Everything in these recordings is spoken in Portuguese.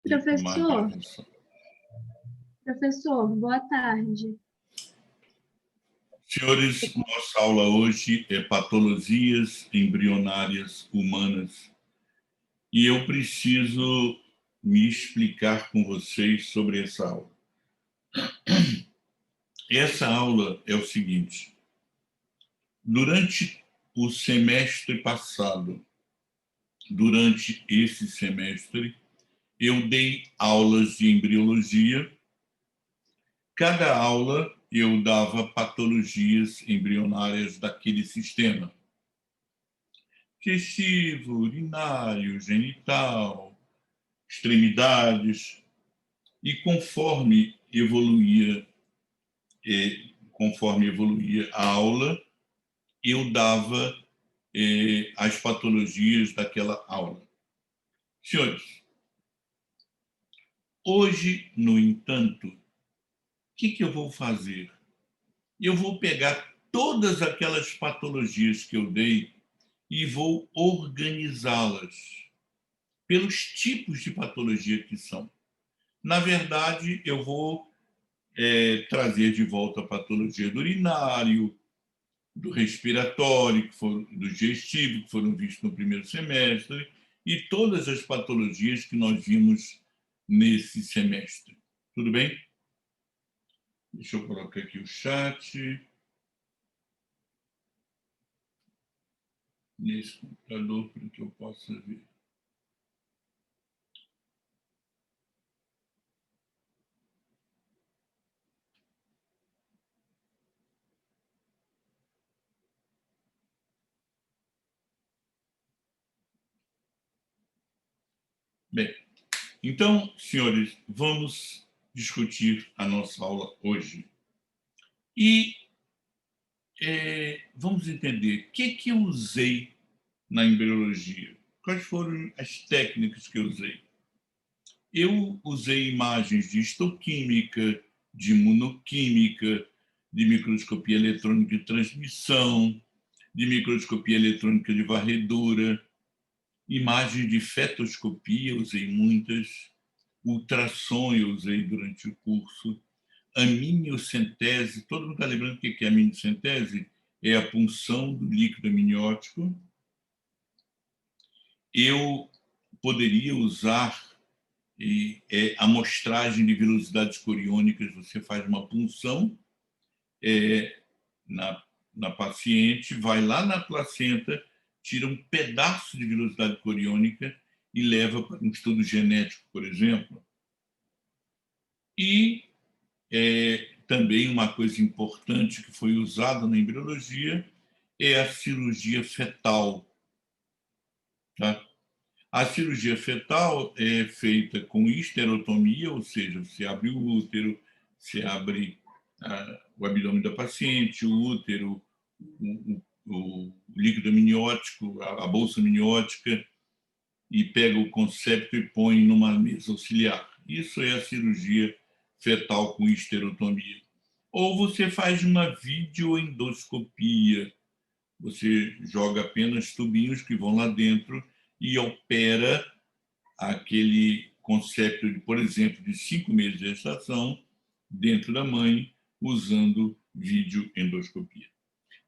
Retomar a Professor, gravação. boa tarde. Senhores, nossa aula hoje é patologias embrionárias humanas e eu preciso me explicar com vocês sobre essa aula. Essa aula é o seguinte: durante o semestre passado, durante esse semestre, eu dei aulas de embriologia. Cada aula eu dava patologias embrionárias daquele sistema: digestivo, urinário, genital, extremidades. E conforme evoluía a aula, eu dava as patologias daquela aula. Senhores, hoje, no entanto, o que eu vou fazer? Eu vou pegar todas aquelas patologias que eu dei e vou organizá-las pelos tipos de patologia que são. Na verdade, eu vou trazer de volta a patologia do urinário, do respiratório, do digestivo, que foram vistos no primeiro semestre, e todas as patologias que nós vimos nesse semestre. Tudo bem? Deixa eu colocar aqui o chat. Nesse computador, para que eu possa ver. Bem, então, senhores, vamos discutir a nossa aula hoje. E vamos entender o que eu usei na embriologia. Quais foram as técnicas que eu usei? Eu usei imagens de histoquímica, de imunoquímica, de microscopia eletrônica de transmissão, de microscopia eletrônica de varredura, imagens de fetoscopia, usei muitas, ultrassom eu usei durante o curso, amniocentese. Todo mundo está lembrando o que é amniocentese? É a punção do líquido amniótico. Eu poderia usar amostragem de velocidades coriônicas. Você faz uma punção na paciente, vai lá na placenta, tira um pedaço de velocidade coriônica e leva para um estudo genético, por exemplo. E também uma coisa importante que foi usada na embriologia é a cirurgia fetal. Tá? A cirurgia fetal é feita com histerotomia, ou seja, você abre o útero, você abre o abdômen da paciente, o útero, o líquido amniótico, a bolsa amniótica, e pega o concepto e põe numa mesa auxiliar. Isso é a cirurgia fetal com histerotomia. Ou você faz uma videoendoscopia. Você joga apenas tubinhos que vão lá dentro e opera aquele conceito, por exemplo, de 5 meses de gestação dentro da mãe, usando videoendoscopia.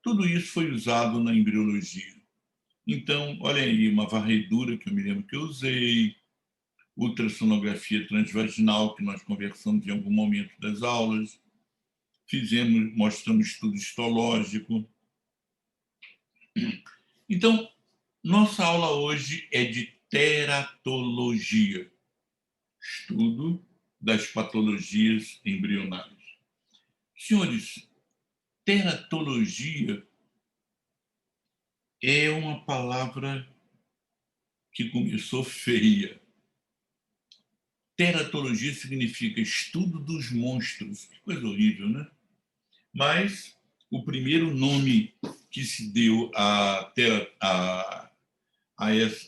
Tudo isso foi usado na embriologia. Então, olha aí, uma varredura que eu me lembro que eu usei, ultrassonografia transvaginal, que nós conversamos em algum momento das aulas, mostramos estudo histológico. Então, nossa aula hoje é de teratologia, estudo das patologias embrionárias. Senhores, teratologia é uma palavra que começou feia. Teratologia significa estudo dos monstros. Que coisa horrível, né? Mas o primeiro nome que se deu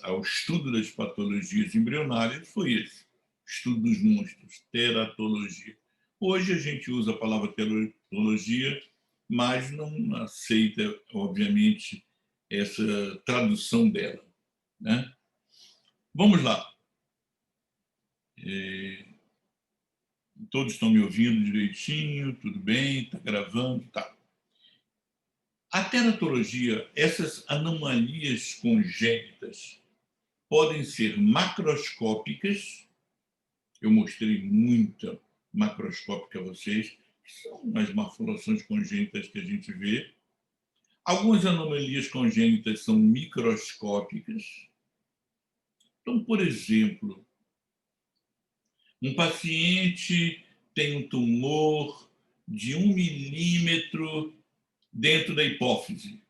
ao estudo das patologias embrionárias foi esse, estudo dos monstros, teratologia. Hoje a gente usa a palavra teratologia, mas não aceita, obviamente, essa tradução dela, né? Vamos lá. Todos estão me ouvindo direitinho? Tudo bem? Está gravando? Tá. A teratologia, essas anomalias congênitas podem ser macroscópicas. Eu mostrei muita macroscópica a vocês, que são as malformações congênitas que a gente vê. Algumas anomalias congênitas são microscópicas. Então, por exemplo, um paciente tem um tumor de 1 milímetro dentro da hipófise.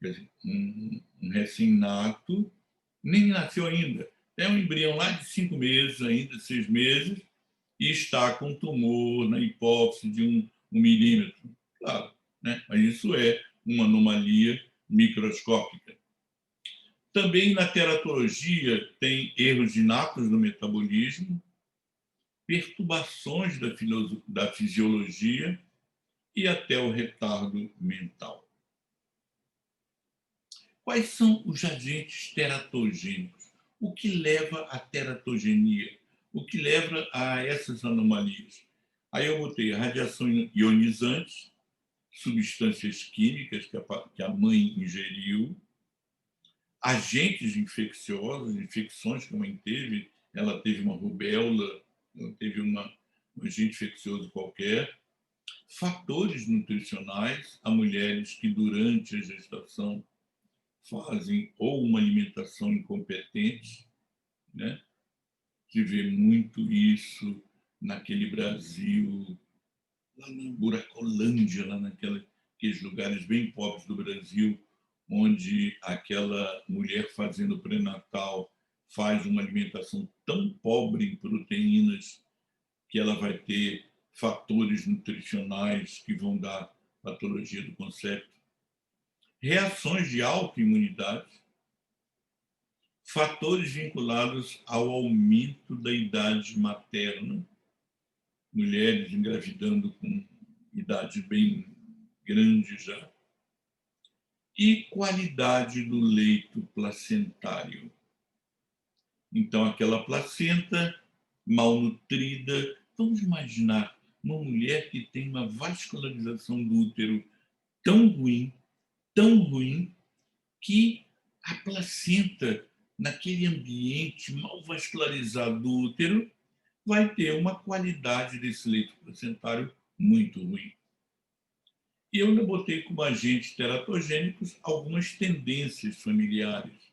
Quer dizer, um recém-nato, nem nasceu ainda. É um embrião lá de 5 meses, ainda 6 meses, e está com tumor na hipófise de 1 milímetro. Claro, né? Mas isso é uma anomalia microscópica. Também na teratologia tem erros inatos no metabolismo, perturbações da fisiologia e até o retardo mental. Quais são os agentes teratogênicos? O que leva à teratogenia? O que leva a essas anomalias? Aí eu botei radiação ionizante, substâncias químicas que a mãe ingeriu, agentes infecciosos, infecções que a mãe teve, ela teve uma rubéola, ela teve um agente infeccioso qualquer, fatores nutricionais, há mulheres que durante a gestação fazem ou uma alimentação incompetente, né? Se vê muito isso naquele Brasil, lá na Buracolândia, lá naqueles lugares bem pobres do Brasil, onde aquela mulher fazendo pré-natal faz uma alimentação tão pobre em proteínas que ela vai ter fatores nutricionais que vão dar patologia do concepto. Reações de autoimunidade, fatores vinculados ao aumento da idade materna, mulheres engravidando com idade bem grande já, e qualidade do leito placentário. Então, aquela placenta mal nutrida, vamos imaginar uma mulher que tem uma vascularização do útero tão ruim, que a placenta, naquele ambiente mal vascularizado do útero, vai ter uma qualidade desse leito placentário muito ruim. E eu ainda botei como agentes teratogênicos algumas tendências familiares.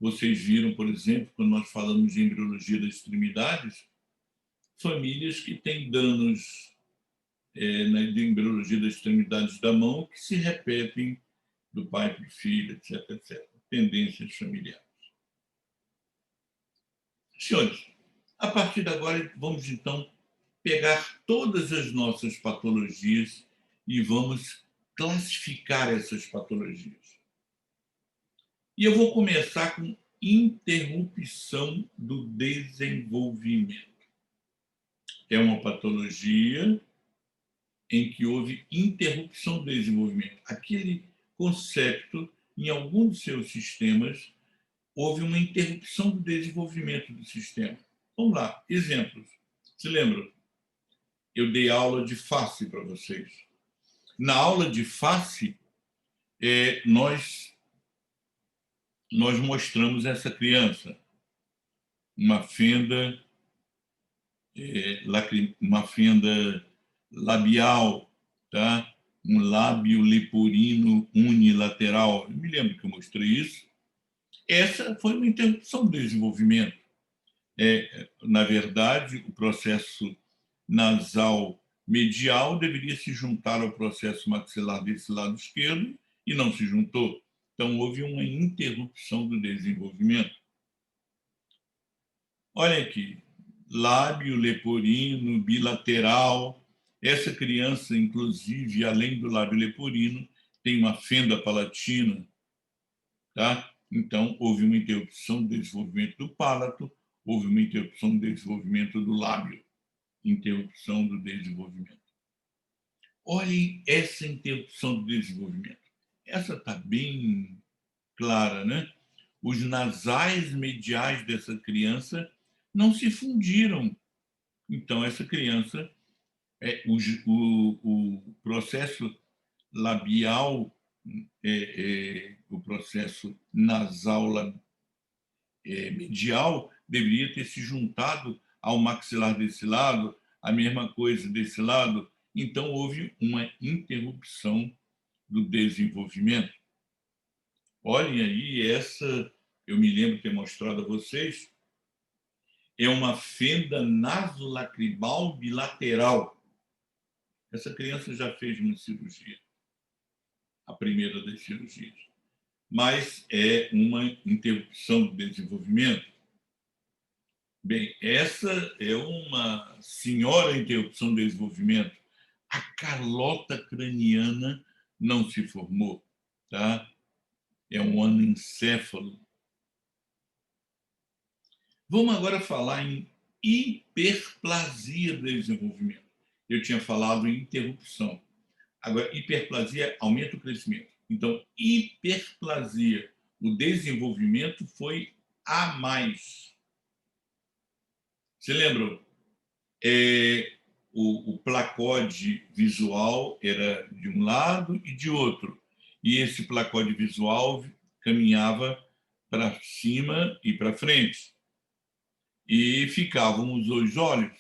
Vocês viram, por exemplo, quando nós falamos de embriologia das extremidades, famílias que têm danos na embriologia das extremidades da mão que se repetem do pai para o filho, etc, etc. Tendências familiares. Senhores, a partir de agora, vamos então pegar todas as nossas patologias e vamos classificar essas patologias. E eu vou começar com interrupção do desenvolvimento. É uma patologia em que houve interrupção do desenvolvimento. Aquele concepto, em algum dos seus sistemas, houve uma interrupção do desenvolvimento do sistema. Vamos lá, exemplos. Se lembram? Eu dei aula de face para vocês. Na aula de face, nós mostramos essa criança, uma fenda, uma fenda labial, tá? Um lábio leporino unilateral. Eu me lembro que eu mostrei isso. Essa foi uma interrupção do desenvolvimento. Na verdade, o processo nasal medial deveria se juntar ao processo maxilar desse lado esquerdo e não se juntou. Então, houve uma interrupção do desenvolvimento. Olha aqui, lábio leporino bilateral. Essa criança, inclusive, além do lábio leporino, tem uma fenda palatina, tá? Então, houve uma interrupção do desenvolvimento do palato, houve uma interrupção do desenvolvimento do lábio, interrupção do desenvolvimento. Olhem essa interrupção do desenvolvimento. Essa está bem clara, né? Os nasais mediais dessa criança não se fundiram. Então, essa criança, o processo labial, o processo nasal medial, deveria ter se juntado ao maxilar desse lado, a mesma coisa desse lado. Então, houve uma interrupção do desenvolvimento. Olhem aí, essa, eu me lembro de ter mostrado a vocês, é uma fenda nasolacrimal bilateral. Essa criança já fez uma cirurgia, a primeira das cirurgias, mas é uma interrupção do desenvolvimento. Bem, essa é uma senhora interrupção do desenvolvimento. A calota craniana não se formou, tá? É um anencéfalo. Vamos agora falar em hiperplasia do desenvolvimento. Eu tinha falado em interrupção. Agora, hiperplasia aumenta o crescimento. Então, hiperplasia, o desenvolvimento foi a mais. Você lembra? O placode visual era de um lado e de outro. E esse placode visual caminhava para cima e para frente. E ficavam os dois olhos.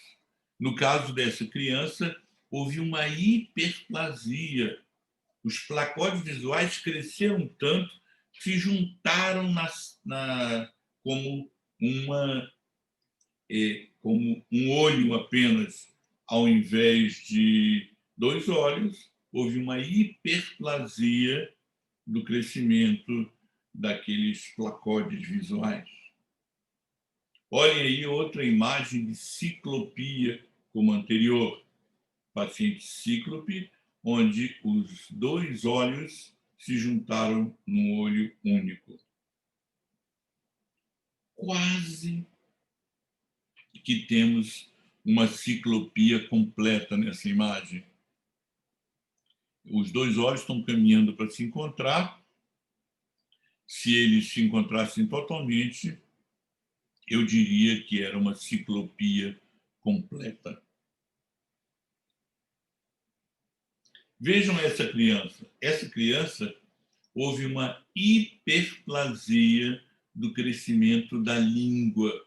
No caso dessa criança, houve uma hiperplasia. Os placodes visuais cresceram tanto que se juntaram como uma como um olho apenas, ao invés de dois olhos, houve uma hiperplasia do crescimento daqueles placodes visuais. Olhem aí outra imagem de ciclopia, como anterior. Paciente cíclope, onde os dois olhos se juntaram num olho único. Quase que temos uma ciclopia completa nessa imagem. Os dois olhos estão caminhando para se encontrar. Se eles se encontrassem totalmente, eu diria que era uma ciclopia completa. Vejam essa criança. Essa criança houve uma hiperplasia do crescimento da língua.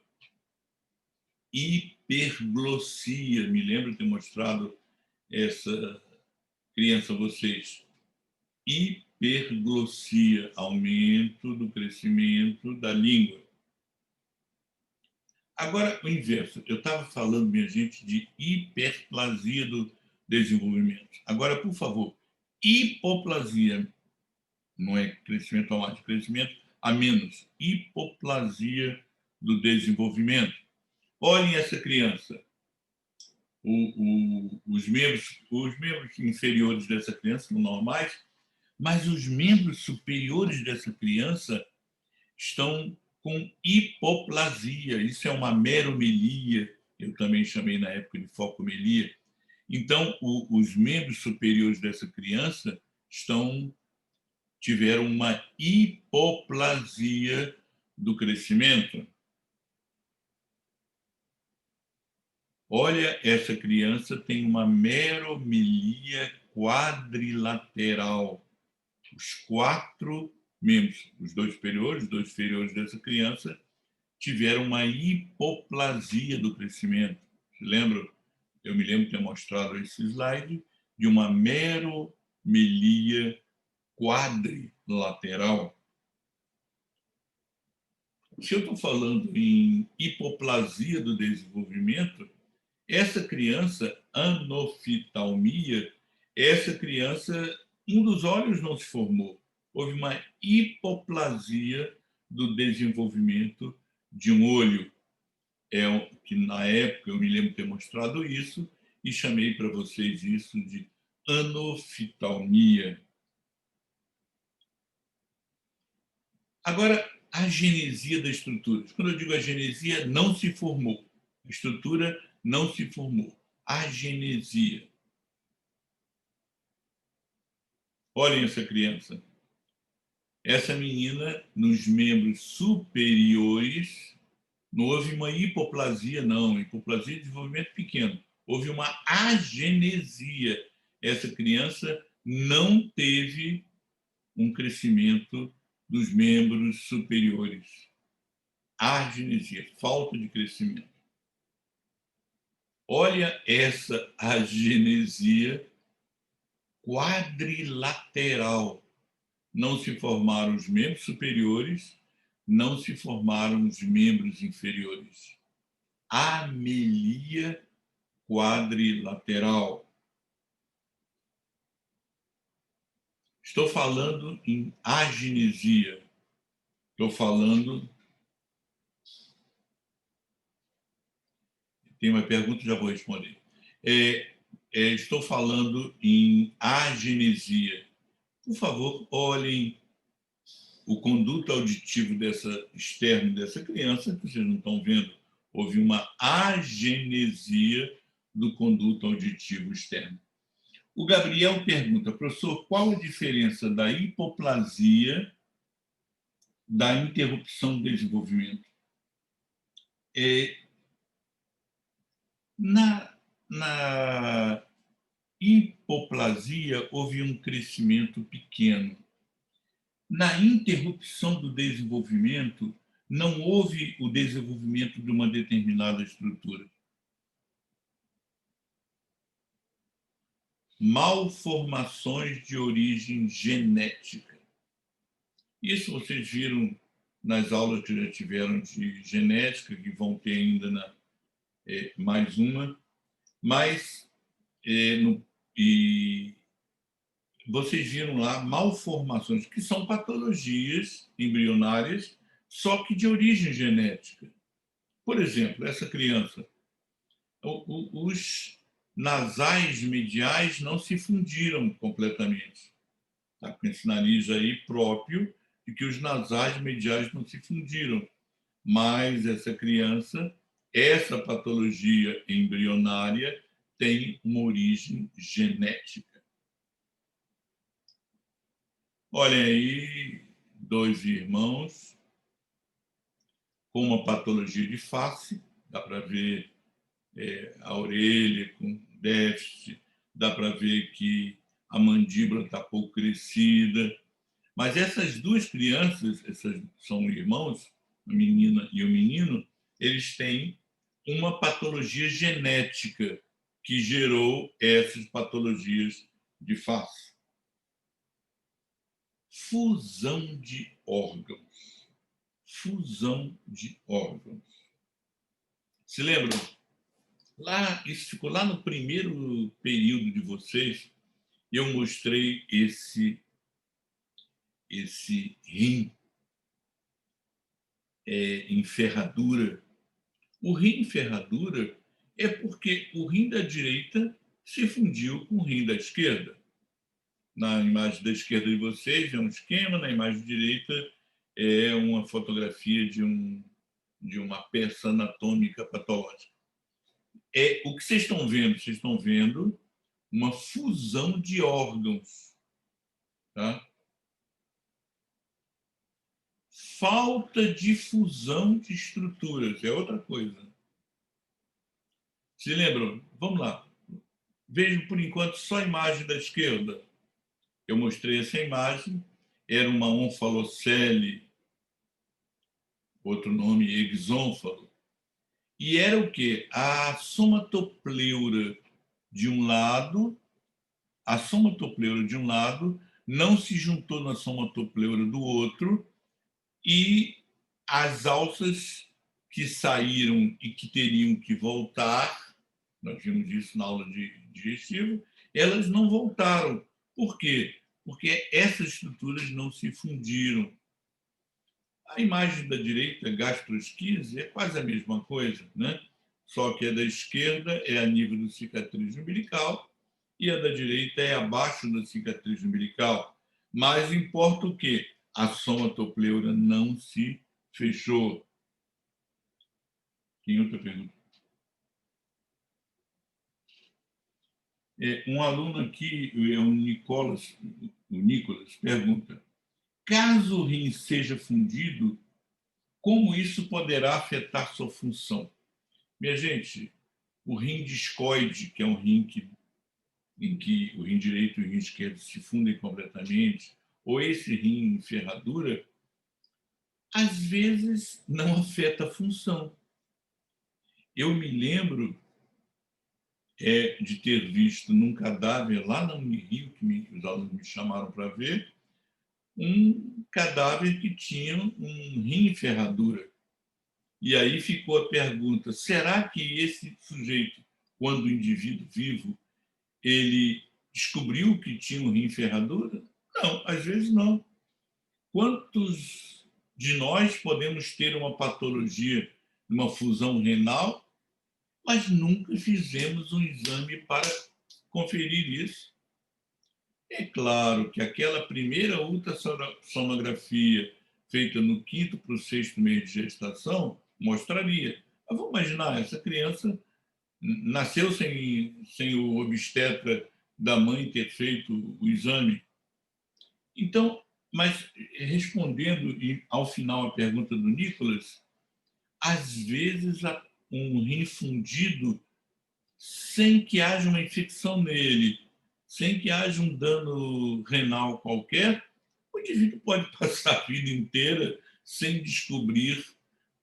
Hiperglossia. Me lembro de ter mostrado essa criança a vocês. Hiperglossia, aumento do crescimento da língua. Agora, o inverso. Eu estava falando, minha gente, de hiperplasia do desenvolvimento. Agora, por favor, hipoplasia. Não é crescimento ao mais, crescimento a menos. Hipoplasia do desenvolvimento. Olhem essa criança. Os membros inferiores dessa criança são normais, mas os membros superiores dessa criança estão com hipoplasia. Isso é uma meromelia, eu também chamei na época de focomelia. Então, os membros superiores dessa criança tiveram uma hipoplasia do crescimento. Olha, essa criança tem uma meromelia quadrilateral. Os quatro membros, os dois superiores dessa criança, tiveram uma hipoplasia do crescimento. Se lembram? Eu me lembro de ter mostrado esse slide de uma meromelia quadrilateral. Se eu estou falando em hipoplasia do desenvolvimento, essa criança, anoftalmia, essa criança, um dos olhos não se formou. Houve uma hipoplasia do desenvolvimento de um olho. Que na época eu me lembro de ter mostrado isso e chamei para vocês isso de anoftalmia. Agora, a genesia da estrutura. Quando eu digo a genesia, não se formou. A estrutura não se formou. A genesia. Olhem essa criança. Essa menina, nos membros superiores, Não houve uma hipoplasia, não. Hipoplasia de desenvolvimento pequeno. Houve uma agenesia. Essa criança não teve um crescimento dos membros superiores. Agenesia, falta de crescimento. Olha essa agenesia quadrilateral. Não se formaram os membros superiores, não se formaram os membros inferiores. Amelia quadrilateral. Estou falando em agenesia. Estou falando. Tem uma pergunta, já vou responder. Estou falando em agenesia. Por favor, olhem o conduto auditivo externo dessa criança, que vocês não estão vendo. Houve uma agenesia do conduto auditivo externo. O Gabriel pergunta, professor, qual a diferença da hipoplasia da interrupção do desenvolvimento? Na hipoplasia, houve um crescimento pequeno. Na interrupção do desenvolvimento, não houve o desenvolvimento de uma determinada estrutura. Malformações de origem genética. Isso vocês viram nas aulas que já tiveram de genética, que vão ter ainda mais uma, mas vocês viram lá malformações, que são patologias embrionárias, só que de origem genética. Por exemplo, essa criança, os nasais mediais não se fundiram completamente. Está com esse nariz aí próprio de que os nasais mediais não se fundiram. Mas essa criança, essa patologia embrionária tem uma origem genética. Olha aí, 2 irmãos com uma patologia de face, dá para ver a orelha com déficit, dá para ver que a mandíbula está pouco crescida. Mas essas 2 crianças, essas são irmãos, a menina e o menino, eles têm uma patologia genética que gerou essas patologias de face. Fusão de órgãos. Fusão de órgãos. Se lembram? Isso ficou lá no primeiro período de vocês, eu mostrei esse rim em ferradura. O rim em ferradura é porque o rim da direita se fundiu com o rim da esquerda. Na imagem da esquerda de vocês é um esquema, na imagem direita é uma fotografia de uma peça anatômica patológica. O que vocês estão vendo? Vocês estão vendo uma fusão de órgãos. Tá? Falta de fusão de estruturas é outra coisa. Se lembram? Vamos lá. Vejam, por enquanto, só a imagem da esquerda. Eu mostrei essa imagem. Era uma onfalocele, outro nome, exônfalo. E era o quê? A somatopleura de um lado, a somatopleura de um lado não se juntou na somatopleura do outro, e as alças que saíram e que teriam que voltar, nós vimos isso na aula de digestivo, elas não voltaram. Por quê? Porque essas estruturas não se fundiram. A imagem da direita, gastroesquise, é quase a mesma coisa, né? Só que a da esquerda é a nível do cicatriz umbilical e a da direita é abaixo da cicatriz umbilical. Mas importa o quê? A somatopleura não se fechou. Tem outra pergunta? Um aluno aqui, o Nicolas, pergunta: caso o rim seja fundido, como isso poderá afetar sua função? Minha gente, o rim discoide, que é um rim em que o rim direito e o rim esquerdo se fundem completamente, ou esse rim em ferradura, às vezes não afeta a função. Eu me lembro de ter visto num cadáver lá na Unirio, que os alunos me chamaram para ver, um cadáver que tinha um rim em ferradura. E aí ficou a pergunta: será que esse sujeito, quando o indivíduo vivo, ele descobriu que tinha um rim em ferradura? Não, às vezes não. Quantos de nós podemos ter uma patologia, uma fusão renal, mas nunca fizemos um exame para conferir isso? É claro que aquela primeira ultrassonografia feita no quinto para o sexto mês de gestação mostraria. Mas vamos imaginar, essa criança nasceu sem o obstetra da mãe ter feito o exame. Então, mas respondendo ao final a pergunta do Nicolas, às vezes um rim fundido, sem que haja uma infecção nele, sem que haja um dano renal qualquer, o indivíduo pode passar a vida inteira sem descobrir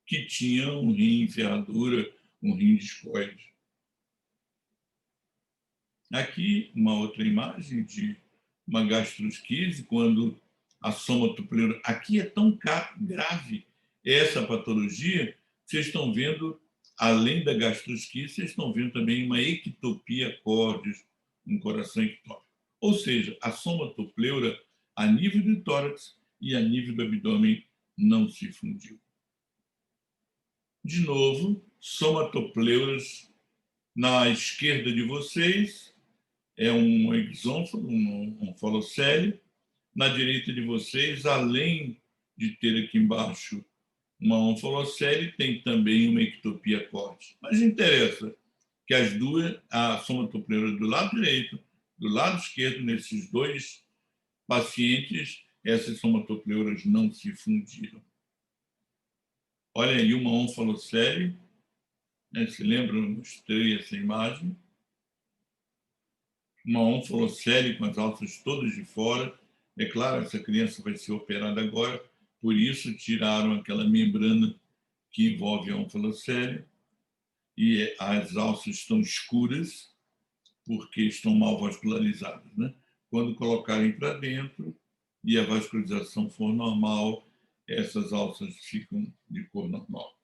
que tinha um rim em ferradura, um rim discoide. Aqui, uma outra imagem de uma gastrosquise, quando a somatopleura... Aqui é tão grave essa patologia, vocês estão vendo, além da gastrosquise, vocês estão vendo também uma ectopia cordis, um coração ectópico. Ou seja, a somatopleura, a nível do tórax e a nível do abdômen, não se fundiu. De novo, somatopleuras na esquerda de vocês, é um exônfalo, um falocele. Na direita de vocês, além de ter aqui embaixo uma onfalocele, tem também uma ectopia córtea. Mas interessa que as duas, a somatopleura do lado direito, do lado esquerdo, nesses dois pacientes, essas somatopleuras não se fundiram. Olha aí uma onfalocele, né? Se lembram, eu mostrei essa imagem. Uma onfalocele com as alças todas de fora. É claro, essa criança vai ser operada agora, por isso tiraram aquela membrana que envolve a onfalocele, e as alças estão escuras porque estão mal vascularizadas, né? Quando colocarem para dentro e a vascularização for normal, essas alças ficam de cor normal.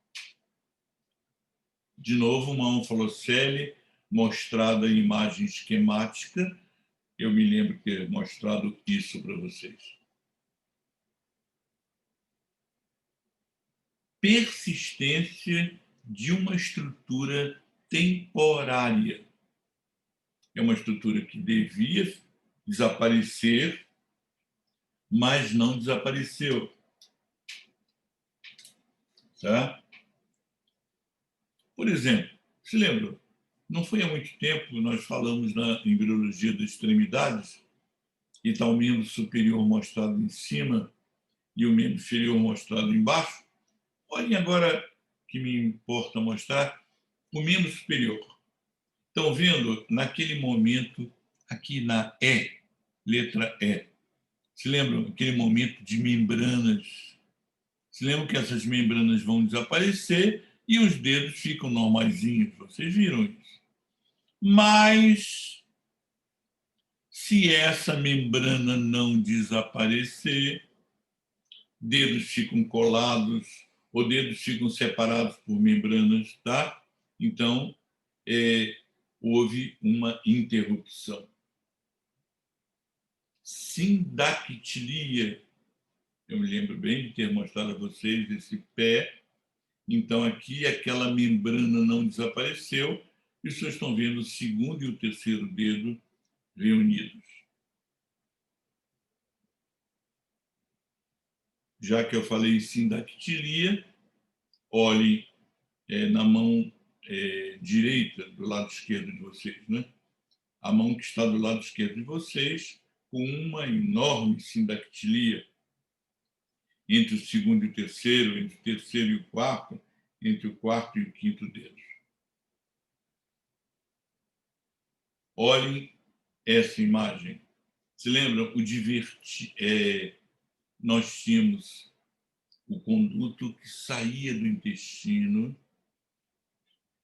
De novo, uma onfalocele mostrada em imagem esquemática. Eu me lembro de ter mostrado isso para vocês. Persistência de uma estrutura temporária. É uma estrutura que devia desaparecer, mas não desapareceu. Tá? Por exemplo, se lembra, não foi há muito tempo que nós falamos na embriologia das extremidades, e está o membro superior mostrado em cima e o membro inferior mostrado embaixo? Olhem agora que me importa mostrar o membro superior. Estão vendo, naquele momento, aqui na E, letra E, se lembram aquele momento de membranas? Se lembram que essas membranas vão desaparecer e os dedos ficam normaizinhos, vocês viram isso. Mas, se essa membrana não desaparecer, dedos ficam colados, ou dedos ficam separados por membranas, tá? Então, houve uma interrupção. Sindactilia, eu me lembro bem de ter mostrado a vocês esse pé. Então, aqui aquela membrana não desapareceu, e vocês estão vendo o segundo e o terceiro dedo reunidos. Já que eu falei em sindactilia, olhem na mão direita, do lado esquerdo de vocês, né? A mão que está do lado esquerdo de vocês, com uma enorme sindactilia. entre o segundo e o terceiro, entre o terceiro e o quarto, entre o quarto e o quinto dedo. Olhem essa imagem. Se lembram? Nós tínhamos o conduto que saía do intestino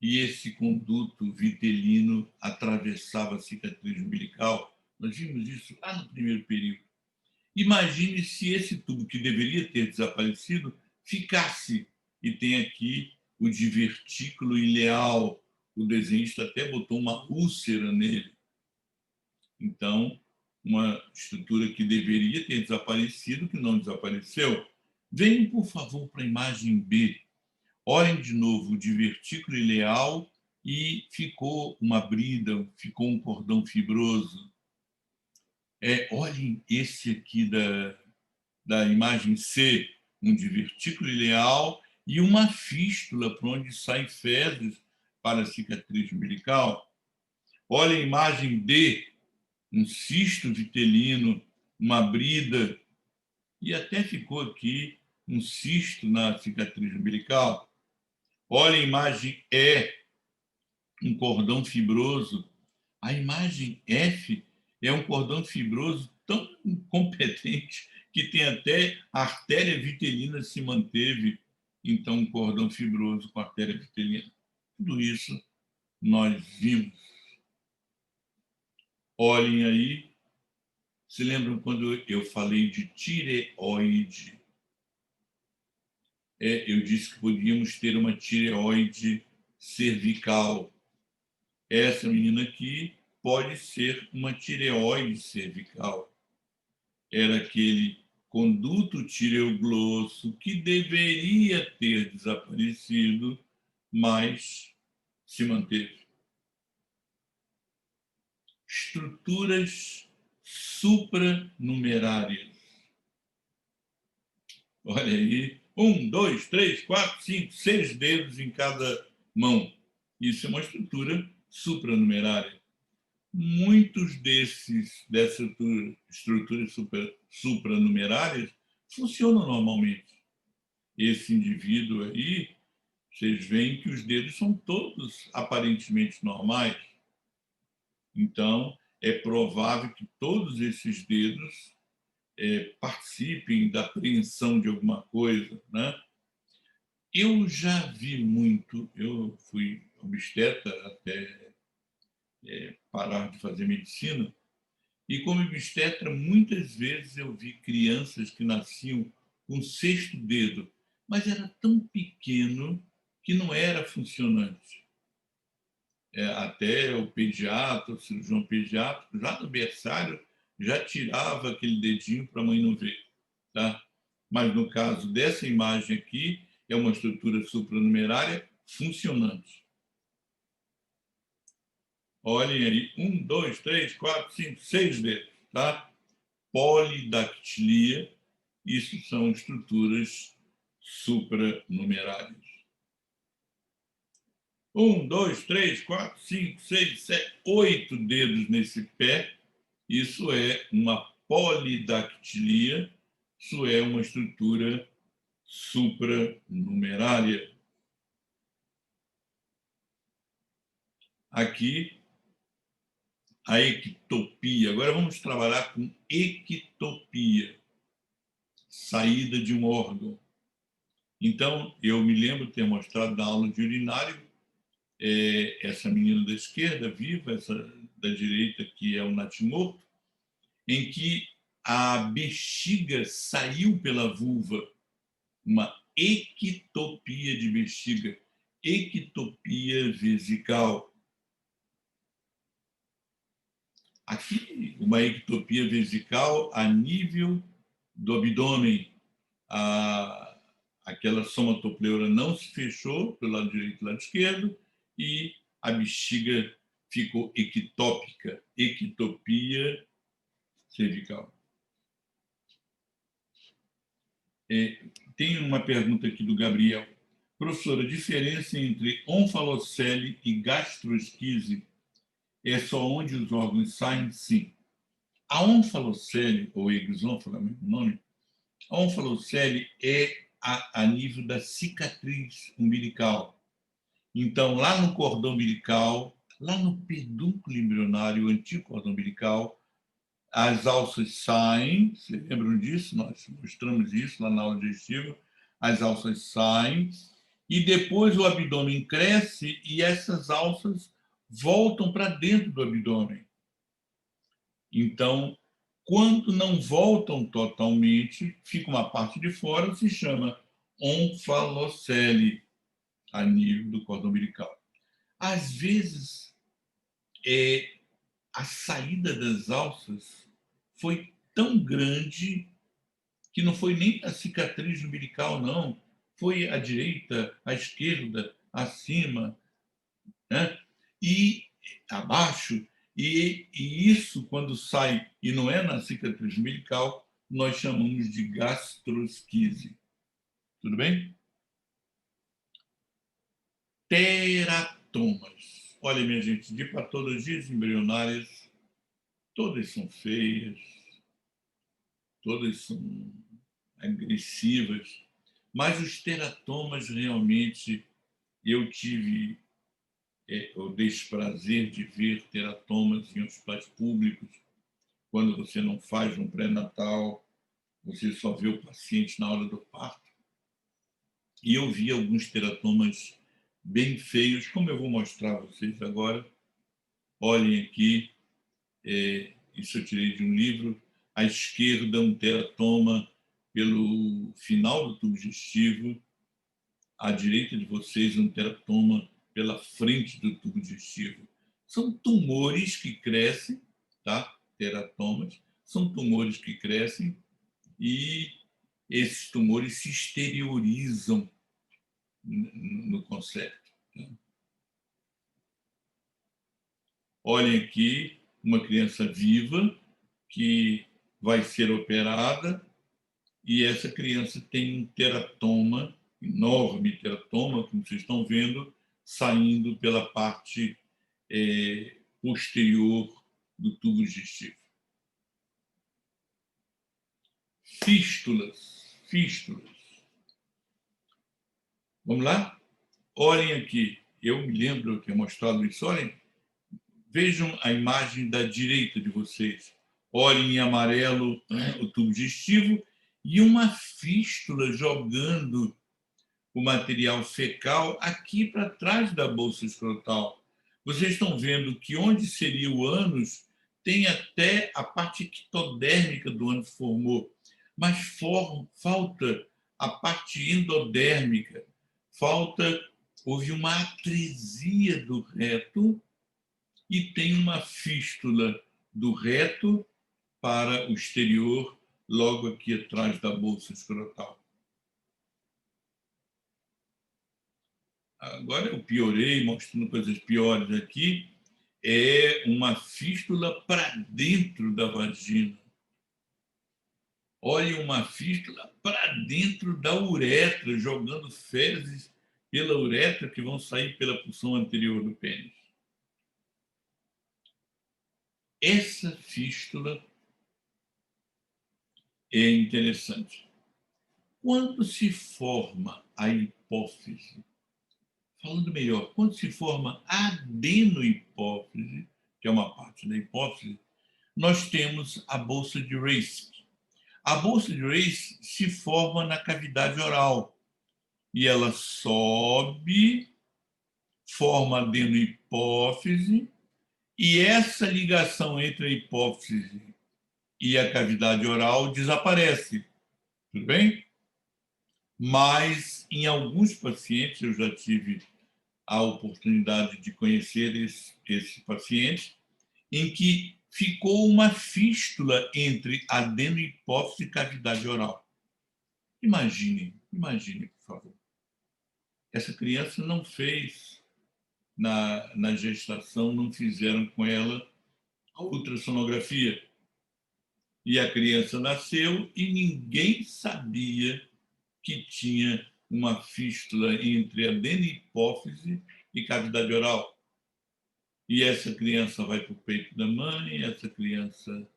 e esse conduto vitelino atravessava a cicatriz umbilical. Nós vimos isso lá no primeiro período. Imagine se esse tubo que deveria ter desaparecido ficasse. E tem aqui o divertículo ileal. O desenhista até botou uma úlcera nele. Então, uma estrutura que deveria ter desaparecido, que não desapareceu. Venham, por favor, para a imagem B. Olhem de novo o divertículo ileal e ficou uma brida, ficou um cordão fibroso. Olhem esse aqui da imagem C, um divertículo ileal e uma fístula por onde saem fezes para a cicatriz umbilical. Olhem a imagem D, um cisto vitelino, uma brida, e até ficou aqui um cisto na cicatriz umbilical. Olha a imagem E, um cordão fibroso. A imagem F é um cordão fibroso tão incompetente que tem até a artéria vitelina se manteve. Então, um cordão fibroso com artéria vitelina. Tudo isso nós vimos. Olhem aí. Se lembram quando eu falei de tireoide? Eu disse que podíamos ter uma tireoide cervical. Essa menina aqui pode ser uma tireoide cervical. Era aquele conduto tireoglosso que deveria ter desaparecido, mas se manteve. Estruturas supranumerárias. Olha aí, 1, 2, 3, 4, 5, 6 dedos em cada mão. Isso é uma estrutura supranumerária. Muitos dessas estruturas supranumerárias funcionam normalmente. Esse indivíduo aí, vocês veem que os dedos são todos aparentemente normais. Então, é provável que todos esses dedos participem da apreensão de alguma coisa, né? Eu já vi muito, eu fui obstetra até parar de fazer medicina, e como obstetra, muitas vezes eu vi crianças que nasciam com o sexto dedo, mas era tão pequeno que não era funcionante. Até o pediatra, o cirurgião pediátrico, já no berçário, já tirava aquele dedinho para a mãe não ver. Tá? Mas no caso dessa imagem aqui, é uma estrutura supranumerária funcionante. Olhem aí, 1, 2, 3, 4, 5, 6 dedos. Tá? Polidactilia, isso são estruturas supranumerárias. 1, 2, 3, 4, 5, 6, 7, 8 dedos nesse pé. Isso é uma polidactilia, isso é uma estrutura supranumerária. Aqui, a ectopia. Agora vamos trabalhar com ectopia, saída de um órgão. Então, eu me lembro de ter mostrado na aula de urinário essa menina da esquerda, viva, essa da direita, que é o natimorto, em que a bexiga saiu pela vulva, uma ectopia de bexiga, ectopia vesical. Aqui, uma ectopia vesical a nível do abdômen. Aquela somatopleura não se fechou pelo lado direito e lado esquerdo e a bexiga ficou ectópica, ectopia cervical. Tem uma pergunta aqui do Gabriel. Professora, a diferença entre onfalocele e gastroesquise é só onde os órgãos saem? Sim. A onfalocele, ou exônfala, é o mesmo nome, A onfalocele é a nível da cicatriz umbilical. Então, lá no cordão umbilical, lá no pedúnculo embrionário, o antigo cordão umbilical, as alças saem, vocês lembram disso? Nós mostramos isso lá na aula digestiva. As alças saem e depois o abdômen cresce e essas alças voltam para dentro do abdômen. Então, quando não voltam totalmente, fica uma parte de fora, se chama onfalocele, a nível do cordão umbilical. Às vezes, a saída das alças foi tão grande que não foi nem a cicatriz umbilical, não. Foi à direita, à esquerda, acima, né? E abaixo. E isso, quando sai e não é na cicatriz umbilical, nós chamamos de gastrosquise. Tudo bem? Teratomas. Olha, minha gente, de patologias embrionárias, todas são feias, todas são agressivas, mas os teratomas realmente eu tive o desprazer de ver teratomas em hospitais públicos, quando você não faz um pré-natal, você só vê o paciente na hora do parto. E eu vi alguns teratomas bem feios, como eu vou mostrar a vocês agora. Olhem aqui, isso eu tirei de um livro. À esquerda, um teratoma pelo final do tubo digestivo. À direita de vocês, um teratoma pela frente do tubo digestivo. São tumores que crescem, tá? Teratomas. São tumores que crescem e esses tumores se exteriorizam no conceito. Né? Olhem aqui uma criança viva que vai ser operada e essa criança tem um teratoma, enorme teratoma, como vocês estão vendo, saindo pela parte posterior do tubo digestivo. Fístulas, fístulas. Vamos lá? Olhem aqui, eu me lembro que eu mostrado isso, olhem, vejam a imagem da direita de vocês. Olhem em amarelo, né, o tubo digestivo e uma fístula jogando o material fecal aqui para trás da bolsa escrotal. Vocês estão vendo que onde seria o ânus tem até a parte ectodérmica do ânus formou, mas falta a parte endodérmica, houve uma atresia do reto e tem uma fístula do reto para o exterior, logo aqui atrás da bolsa escrotal. Agora eu piorei, mostrando coisas piores aqui, é uma fístula para dentro da vagina. Olha, uma fístula para dentro da uretra, jogando fezes pela uretra que vão sair pela porção anterior do pênis. Essa fístula é interessante. Quando se forma a hipófise, falando melhor, quando se forma a adenohipófise, que é uma parte da hipófise, nós temos a bolsa de Reis. A bolsa de Reis se forma na cavidade oral e ela sobe, forma a adenohipófise e essa ligação entre a hipófise e a cavidade oral desaparece. Tudo bem? Mas em alguns pacientes, eu já tive a oportunidade de conhecer esse paciente, em que ficou uma fístula entre adenohipófise e cavidade oral. Imagine, por favor. Essa criança não fez, na gestação, não fizeram com ela a ultrassonografia. E a criança nasceu e ninguém sabia que tinha uma fístula entre adenohipófise e cavidade oral. E essa criança vai para o peito da mãe, essa criança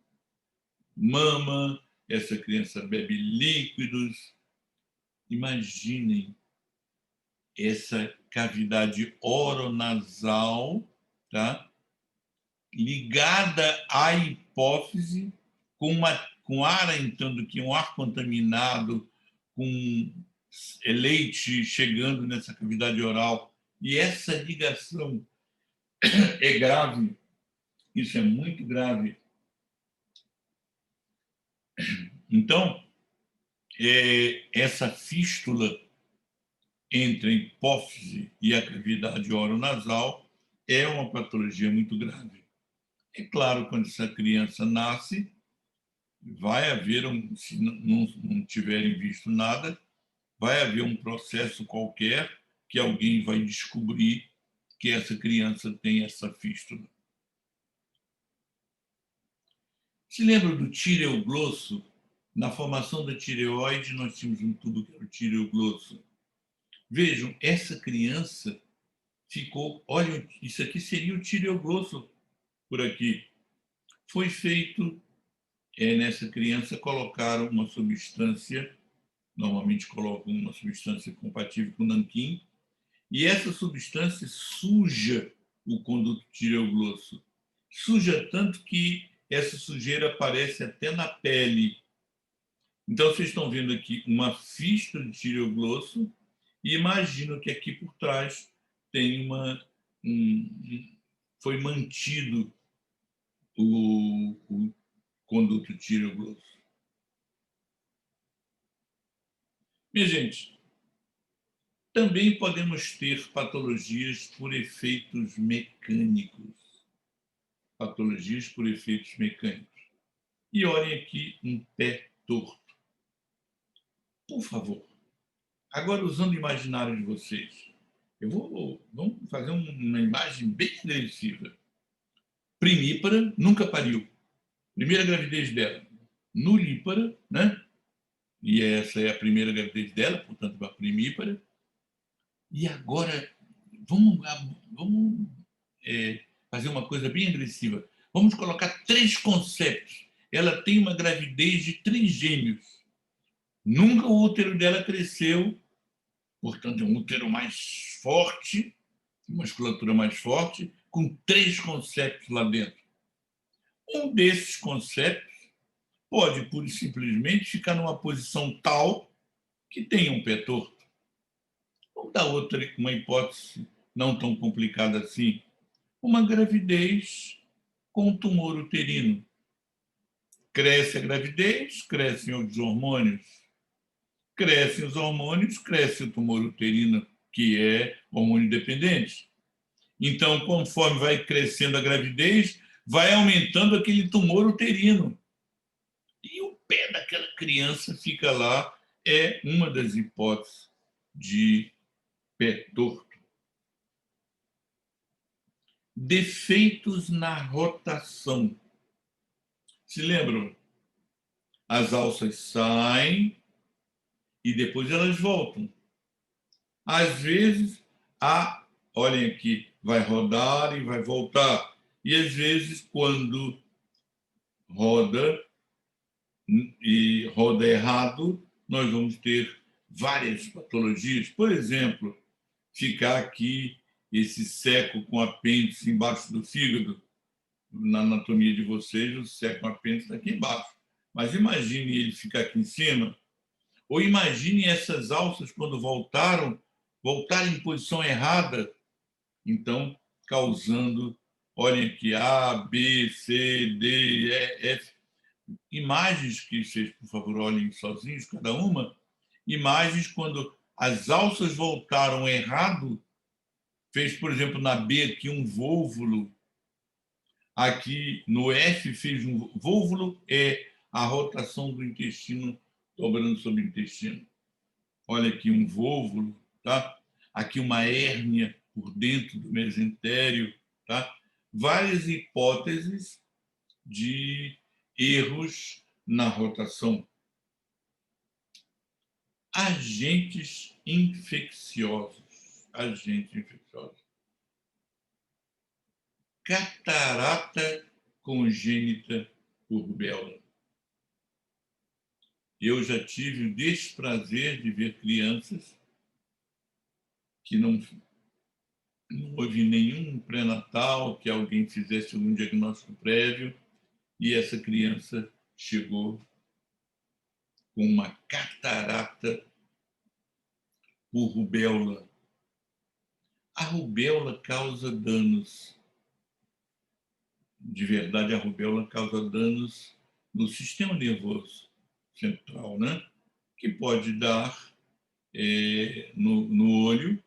mama, essa criança bebe líquidos. Imaginem essa cavidade oronasal, tá? Ligada à hipófise, com ar entrando aqui, um ar contaminado, com leite chegando nessa cavidade oral. E essa ligação é grave, isso é muito grave. Então, essa fístula entre a hipófise e a cavidade oronasal é uma patologia muito grave. É claro, quando essa criança nasce, vai haver, se não tiverem visto nada, vai haver um processo qualquer que alguém vai descobrir que essa criança tem essa fístula. Se lembra do tireoglosso? Na formação da tireoide, nós tínhamos um tubo que era o tireoglosso. Vejam, essa criança ficou... Olha, isso aqui seria o tireoglosso por aqui. Foi feito, nessa criança, colocaram uma substância, normalmente colocam uma substância compatível com nanquim, e essa substância suja o conduto tireoglosso. Suja tanto que essa sujeira aparece até na pele. Então, vocês estão vendo aqui uma fístula de tireoglosso e imagino que aqui por trás tem foi mantido o conduto tireoglosso. Minha gente, também podemos ter patologias por efeitos mecânicos. Patologias por efeitos mecânicos. E olhem aqui um pé torto. Por favor, agora usando o imaginário de vocês, vamos fazer uma imagem bem agressiva. Primípara nunca pariu. Primeira gravidez dela. Nulípara, né? E essa é a primeira gravidez dela, portanto, uma primípara. E agora, vamos fazer uma coisa bem agressiva. Vamos colocar 3 conceitos. Ela tem uma gravidez de trigêmeos. Nunca o útero dela cresceu, portanto, é um útero mais forte, musculatura mais forte, com 3 conceitos lá dentro. Um desses conceitos pode, pura e simplesmente, ficar numa posição tal que tenha um pé torto. Vamos dar uma hipótese não tão complicada assim. Uma gravidez com tumor uterino. Cresce a gravidez, crescem os hormônios. Crescem os hormônios, cresce o tumor uterino, que é hormônio dependente. Então, conforme vai crescendo a gravidez, vai aumentando aquele tumor uterino. E o pé daquela criança fica lá, é uma das hipóteses de pé torto. Defeitos na rotação. Se lembram? As alças saem e depois elas voltam. Às vezes, olhem aqui, vai rodar e vai voltar. E às vezes, quando roda e roda errado, nós vamos ter várias patologias. Por exemplo, ficar aqui esse seco com apêndice embaixo do fígado. Na anatomia de vocês, o seco com apêndice está aqui embaixo. Mas imagine ele ficar aqui em cima, ou imagine essas alças, quando voltaram em posição errada, então causando, olhem aqui, A, B, C, D, E, F, imagens que vocês, por favor, olhem sozinhos, cada uma, imagens quando as alças voltaram errado, fez, por exemplo, na B aqui um vôvulo, aqui no F fez um vôvulo, é a rotação do intestino dobrando sobre o intestino. Olha aqui um vôvulo, tá? Aqui uma hérnia por dentro do mesentério, tá? Várias hipóteses de erros na rotação. Agentes infecciosos. Catarata congênita por rubéola. Eu já tive o desprazer de ver crianças que não houve nenhum pré-natal, que alguém fizesse algum diagnóstico prévio, e essa criança chegou com uma catarata por rubéola. A rubéola causa danos. De verdade, a rubéola causa danos no sistema nervoso central, né? Que pode dar no olho,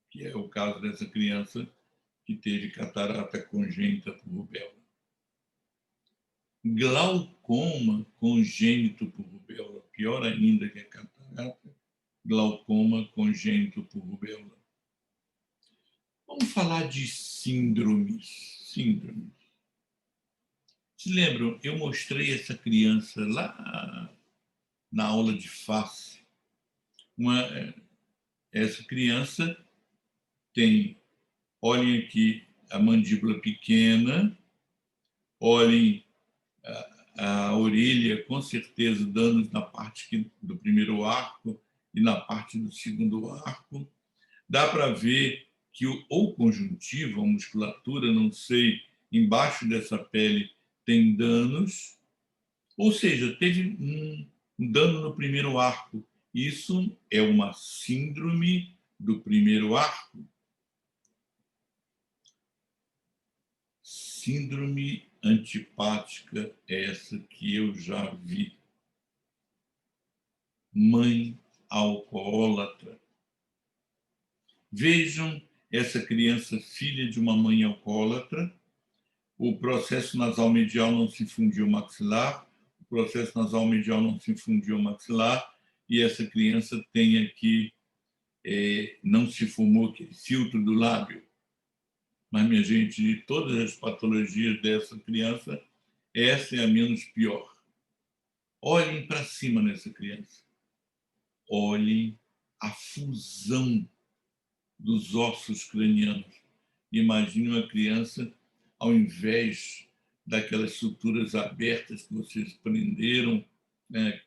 que é o caso dessa criança que teve catarata congênita por rubéola. Glaucoma congênito por rubéola, pior ainda que a catarata, glaucoma congênito por rubéola. Vamos falar de síndromes. Síndromes. Se lembram, eu mostrei essa criança lá na aula de face. Essa criança tem, olhem aqui, a mandíbula pequena, olhem a orelha, com certeza, danos na parte do primeiro arco e na parte do segundo arco. Dá para ver que ou conjuntiva, ou musculatura, não sei, embaixo dessa pele tem danos, ou seja, teve um dano no primeiro arco. Isso é uma síndrome do primeiro arco. Síndrome antipática, essa que eu já vi. Mãe alcoólatra. Vejam essa criança, filha de uma mãe alcoólatra. O processo nasal medial não se fundiu maxilar, o processo nasal medial não se fundiu maxilar, e essa criança tem aqui, não se formou aquele filtro do lábio. Mas, minha gente, de todas as patologias dessa criança, essa é a menos pior. Olhem para cima nessa criança. Olhem a fusão dos ossos cranianos. Imagine uma criança, ao invés daquelas suturas abertas que vocês prenderam, né?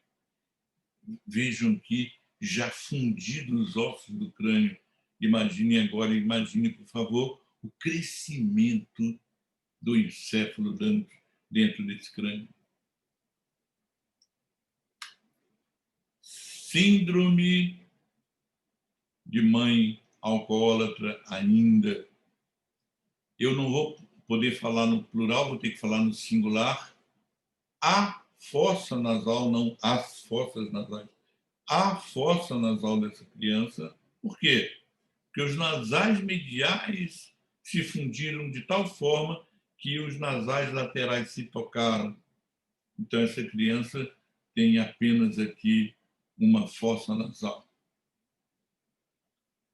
Vejam que já fundidos os ossos do crânio. Imagine agora, imagine, por favor, o crescimento do encéfalo dentro desse crânio. Síndrome de mãe alcoólatra ainda. Eu não vou poder falar no plural, vou ter que falar no singular. A fossa nasal, não as fossas nasais. A fossa nasal dessa criança. Por quê? Porque os nasais mediais se fundiram de tal forma que os nasais laterais se tocaram. Então, essa criança tem apenas aqui uma fossa nasal.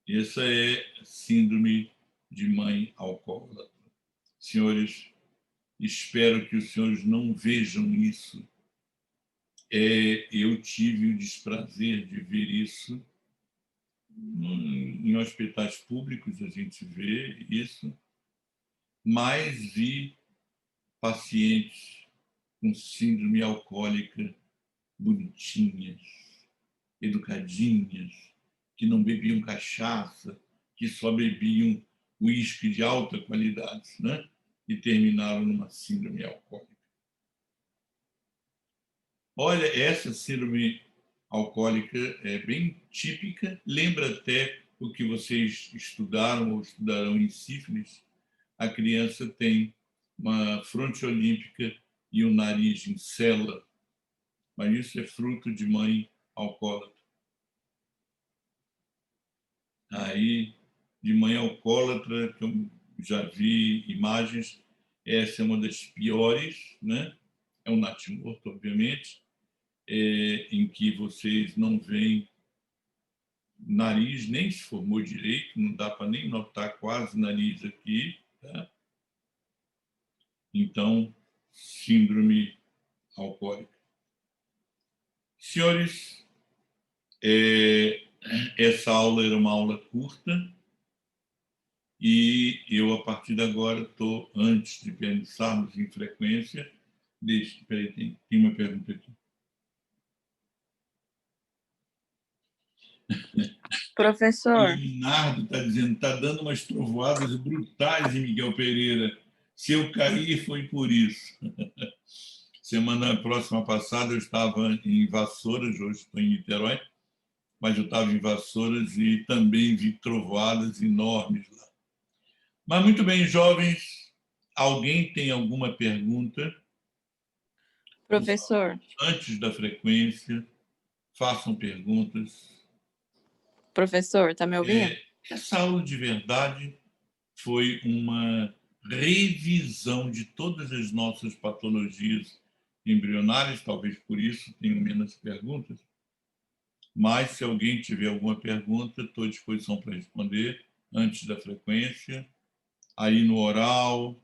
Essa é a síndrome de mãe alcoólatra. Senhores, espero que os senhores não vejam isso. Eu tive o desprazer de ver isso em hospitais públicos, a gente vê isso, mas vi pacientes com síndrome alcoólica bonitinhas, educadinhas, que não bebiam cachaça, que só bebiam uísque de alta qualidade, né? E terminaram numa síndrome alcoólica. Olha, essa síndrome alcoólica é bem típica, lembra até o que vocês estudaram ou estudarão em sífilis. A criança tem uma fronte olímpica e um nariz em cela, mas isso é fruto de mãe alcoólatra. Aí, de mãe alcoólatra, que eu já vi imagens, essa é uma das piores, né? É um natimorto, obviamente, em que vocês não veem nariz, nem se formou direito, não dá para nem notar quase nariz aqui, tá? Então, síndrome alcoólica. Senhores, essa aula era uma aula curta e eu, a partir de agora, estou, antes de pensarmos em frequência, peraí, tem uma pergunta aqui. O Professor. Leonardo está dizendo, está dando umas trovoadas brutais em Miguel Pereira. Se eu cair, foi por isso. Semana próxima passada eu estava em Vassouras, hoje estou em Niterói, mas eu estava em Vassouras e também vi trovoadas enormes lá. Mas muito bem, jovens, alguém tem alguma pergunta? Professor. Antes da frequência, façam perguntas. Professor, está me ouvindo? Essa aula de verdade foi uma revisão de todas as nossas patologias embrionárias, talvez por isso tenham menos perguntas, mas se alguém tiver alguma pergunta, estou à disposição para responder antes da frequência, aí no oral,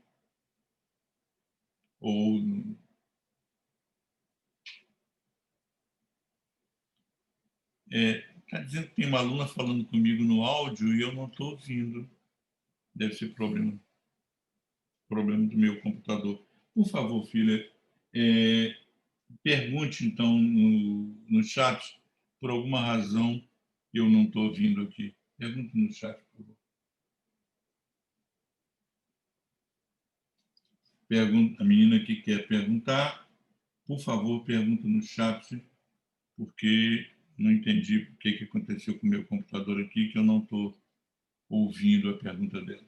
ou... Está dizendo que tem uma aluna falando comigo no áudio e eu não estou ouvindo. Deve ser problema do meu computador. Por favor, filha, pergunte então no chat, por alguma razão eu não estou ouvindo aqui. Pergunte no chat, por favor. A menina que quer perguntar, por favor, pergunta no chat, porque não entendi o que aconteceu com o meu computador aqui, que eu não estou ouvindo a pergunta dela.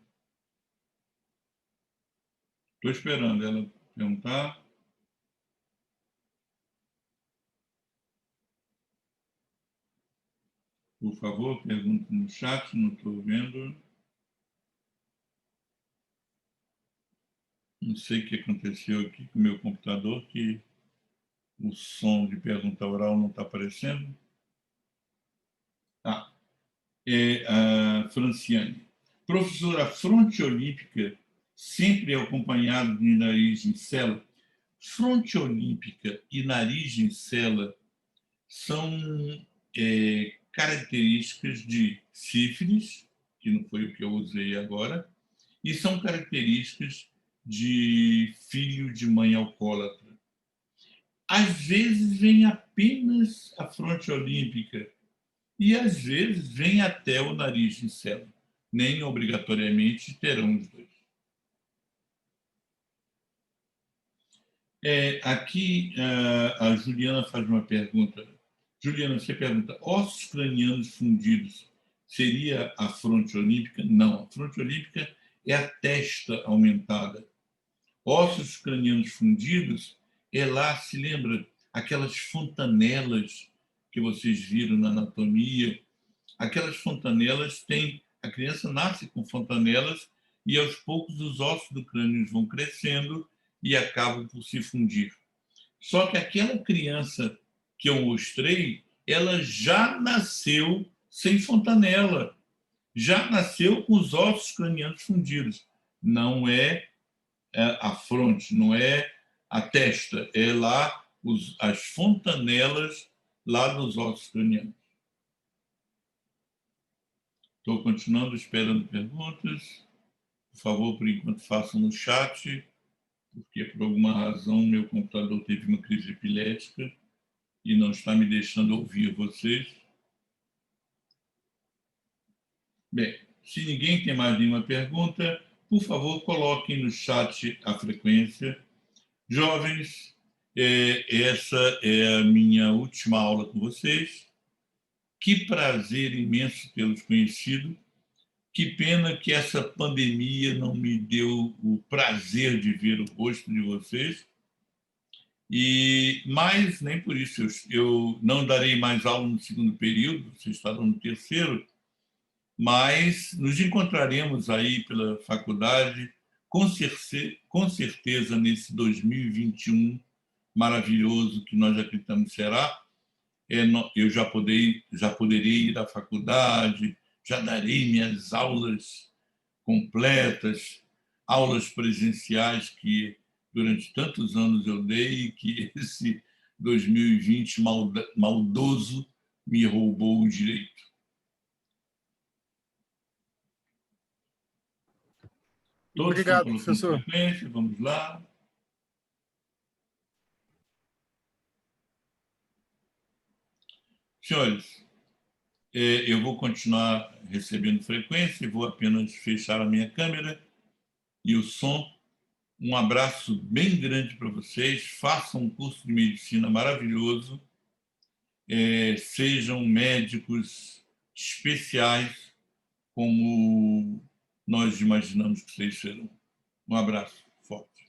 Estou esperando ela perguntar. Por favor, pergunte no chat, não estou vendo. Não sei o que aconteceu aqui com o meu computador, que o som de pergunta oral não está aparecendo. Ah, a Franciane. Professor, a fronte olímpica sempre é acompanhada de nariz em cela. Fronte olímpica e nariz em cela são características de sífilis, que não foi o que eu usei agora, e são características de filho de mãe alcoólatra. Às vezes vem apenas a fronte olímpica e às vezes vem até o nariz em cela. Nem obrigatoriamente terão os dois. Aqui a Juliana faz uma pergunta. Juliana, você pergunta, ossos cranianos fundidos seria a fronte olímpica? Não, a fronte olímpica é a testa aumentada. Ossos cranianos fundidos é lá, se lembra, aquelas fontanelas que vocês viram na anatomia. Aquelas fontanelas têm... A criança nasce com fontanelas e, aos poucos, os ossos do crânio vão crescendo e acabam por se fundir. Só que aquela criança que eu mostrei, ela já nasceu sem fontanela, já nasceu com os ossos cranianos fundidos. Não é a fronte, não é a testa, é lá as fontanelas lá nos ossos cranianos. Estou continuando esperando perguntas. Por favor, por enquanto, façam no chat, porque por alguma razão meu computador teve uma crise epilética e não está me deixando ouvir vocês. Bem, se ninguém tem mais nenhuma pergunta, por favor, coloquem no chat a frequência. Jovens, essa é a minha última aula com vocês. Que prazer imenso tê-los conhecido. Que pena que essa pandemia não me deu o prazer de ver o rosto de vocês. Mas nem por isso eu não darei mais aula no segundo período, vocês estarão no terceiro, mas nos encontraremos aí pela faculdade, com certeza nesse 2021 maravilhoso que nós acreditamos será. Eu já poderei ir à faculdade, já darei minhas aulas completas, aulas presenciais que durante tantos anos eu dei, que esse 2020 maldoso me roubou o direito. Todos estão Obrigado, colocando professor. frequência, vamos lá. Senhores, Eu vou continuar recebendo frequência, vou apenas fechar a minha câmera e o som. Um abraço bem grande para vocês. Façam um curso de medicina maravilhoso. Sejam médicos especiais, como nós imaginamos que vocês serão. Um abraço forte.